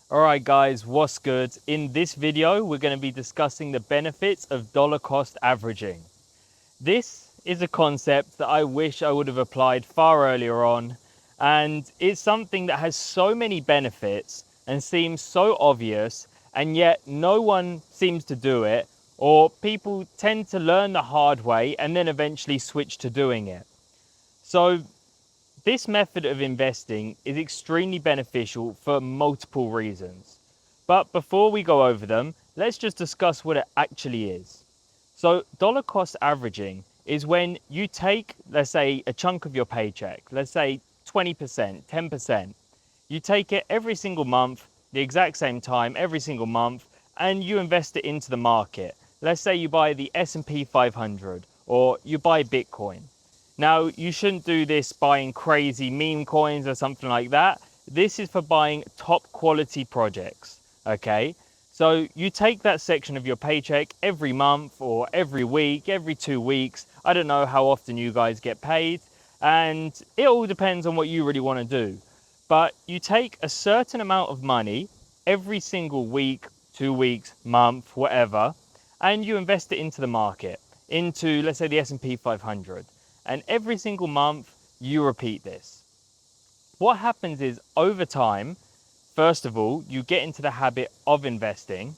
Alright guys, what's good? In this video, we're going to be discussing the benefits of dollar cost averaging. This is a concept that I wish I would have applied far earlier on, and it's something that has so many benefits and seems so obvious, and yet no one seems to do it, or people tend to learn the hard way and then eventually switch to doing it. So this method of investing is extremely beneficial for multiple reasons. But before we go over them, let's just discuss what it actually is. So dollar cost averaging is when you take, let's say, a chunk of your paycheck, let's say 20%, 10%. You take it every single month, the exact same time, every single month, and you invest it into the market. Let's say you buy the S&P 500 or you buy Bitcoin. Now, you shouldn't do this buying crazy meme coins or something like that. This is for buying top quality projects, okay? So you take that section of your paycheck every month or every week, every 2 weeks. I don't know how often you guys get paid, and it all depends on what you really want to do. But you take a certain amount of money every single week, 2 weeks, month, whatever, and you invest it into the market, into, let's say, the S&P 500. And every single month you repeat this. What happens is over time, first of all, you get into the habit of investing.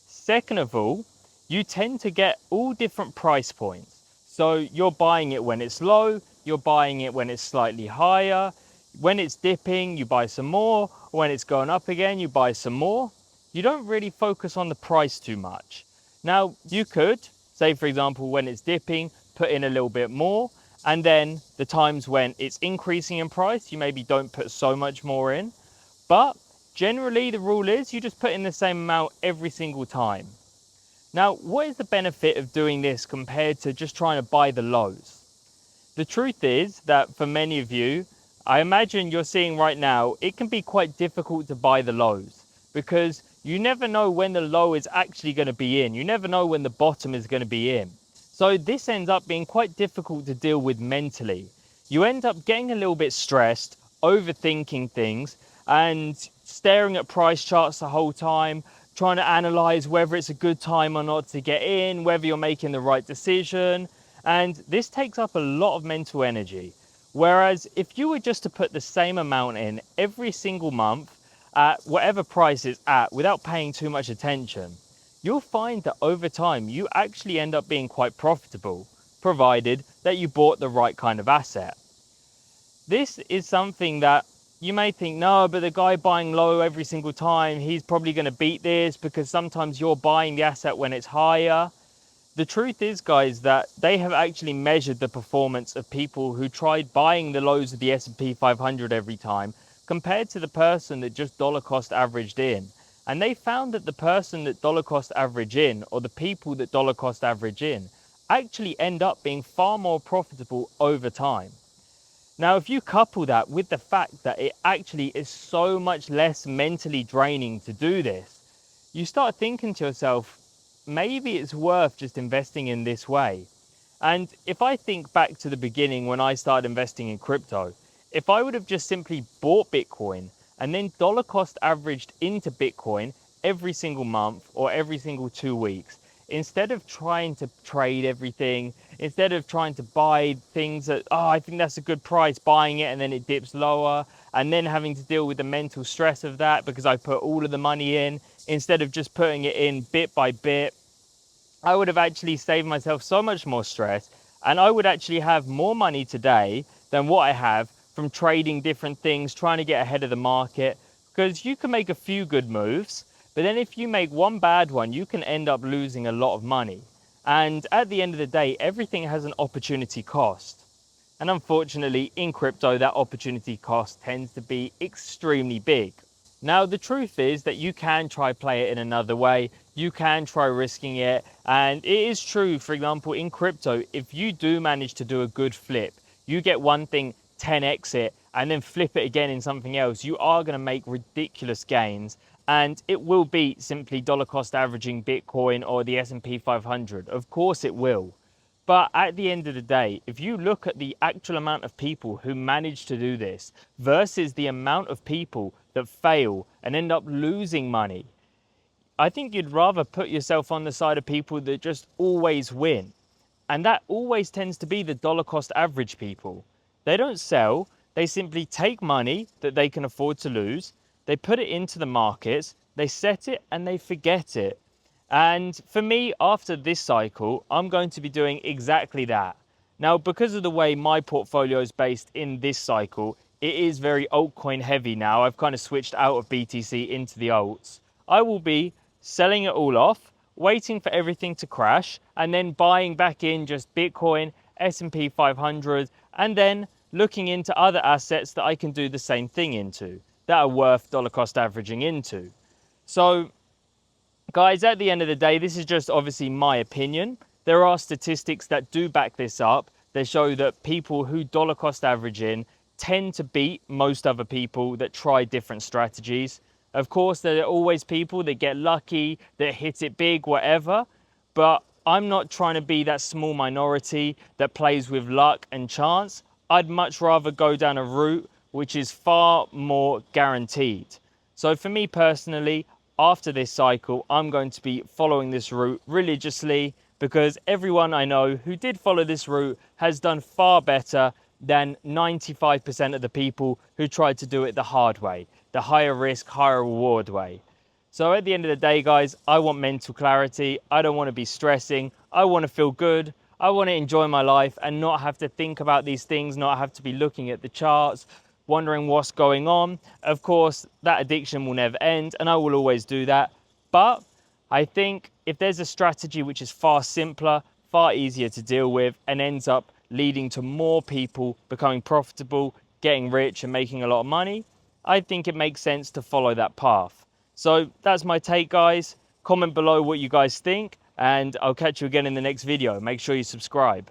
Second of all, you tend to get all different price points. So you're buying it when it's low, you're buying it when it's slightly higher. When it's dipping, you buy some more. When it's going up again, you buy some more. You don't really focus on the price too much. Now, you could, say for example, when it's dipping, put in a little bit more. And then the times when it's increasing in price, you maybe don't put so much more in. But generally, the rule is you just put in the same amount every single time. Now, what is the benefit of doing this compared to just trying to buy the lows? The truth is that for many of you, I imagine you're seeing right now, it can be quite difficult to buy the lows because you never know when the low is actually going to be in. You never know when the bottom is going to be in. So this ends up being quite difficult to deal with mentally. You end up getting a little bit stressed, overthinking things, and staring at price charts the whole time, trying to analyze whether it's a good time or not to get in, whether you're making the right decision. And this takes up a lot of mental energy. Whereas if you were just to put the same amount in every single month at whatever price it's at without paying too much attention, you'll find that over time you actually end up being quite profitable, provided that you bought the right kind of asset. This is something that you may think, no, but the guy buying low every single time, he's probably going to beat this because sometimes you're buying the asset when it's higher. The truth is, guys, that they have actually measured the performance of people who tried buying the lows of the S&P 500 every time compared to the person that just dollar cost averaged in. And they found that the person that dollar cost average in, or the people that dollar cost average in, actually end up being far more profitable over time. Now, if you couple that with the fact that it actually is so much less mentally draining to do this, you start thinking to yourself, maybe it's worth just investing in this way. And if I think back to the beginning when I started investing in crypto, if I would have just simply bought Bitcoin and then dollar cost averaged into Bitcoin every single month or every single 2 weeks, instead of trying to trade everything, instead of trying to buy things that, oh, I think that's a good price, buying it and then it dips lower, and then having to deal with the mental stress of that because I put all of the money in, instead of just putting it in bit by bit, I would have actually saved myself so much more stress, and I would actually have more money today than what I have from trading different things, trying to get ahead of the market, because you can make a few good moves, but then if you make one bad one, you can end up losing a lot of money. And at the end of the day, everything has an opportunity cost. And unfortunately, in crypto, that opportunity cost tends to be extremely big. Now, the truth is that you can try play it in another way. You can try risking it. And it is true, for example, in crypto, if you do manage to do a good flip, you get one thing, 10x it, and then flip it again in something else, you are going to make ridiculous gains. And it will beat simply dollar cost averaging Bitcoin or the S&P 500. Of course it will. But at the end of the day, if you look at the actual amount of people who manage to do this versus the amount of people that fail and end up losing money, I think you'd rather put yourself on the side of people that just always win. And that always tends to be the dollar cost average people. They don't sell, they simply take money that they can afford to lose, they put it into the markets, they set it and they forget it. And for me, after this cycle, I'm going to be doing exactly that. Now, because of the way my portfolio is based in this cycle, it is very altcoin heavy now. I've kind of switched out of BTC into the alts. I will be selling it all off, waiting for everything to crash, and then buying back in just Bitcoin, S&P 500, and then looking into other assets that I can do the same thing into, that are worth dollar cost averaging into. So guys, at the end of the day, this is just obviously my opinion. There are statistics that do back this up. They show that people who dollar cost average in tend to beat most other people that try different strategies. Of course, there are always people that get lucky, that hit it big, whatever. But I'm not trying to be that small minority that plays with luck and chance. I'd much rather go down a route which is far more guaranteed. So for me personally, after this cycle, I'm going to be following this route religiously, because everyone I know who did follow this route has done far better than 95% of the people who tried to do it the hard way, the higher risk, higher reward way. So at the end of the day, guys, I want mental clarity. I don't want to be stressing. I want to feel good. I want to enjoy my life and not have to think about these things, not have to be looking at the charts, wondering what's going on. Of course, that addiction will never end, and I will always do that. But I think if there's a strategy which is far simpler, far easier to deal with, and ends up leading to more people becoming profitable, getting rich, and making a lot of money, I think it makes sense to follow that path. So that's my take, guys. Comment below what you guys think, and I'll catch you again in the next video. Make sure you subscribe.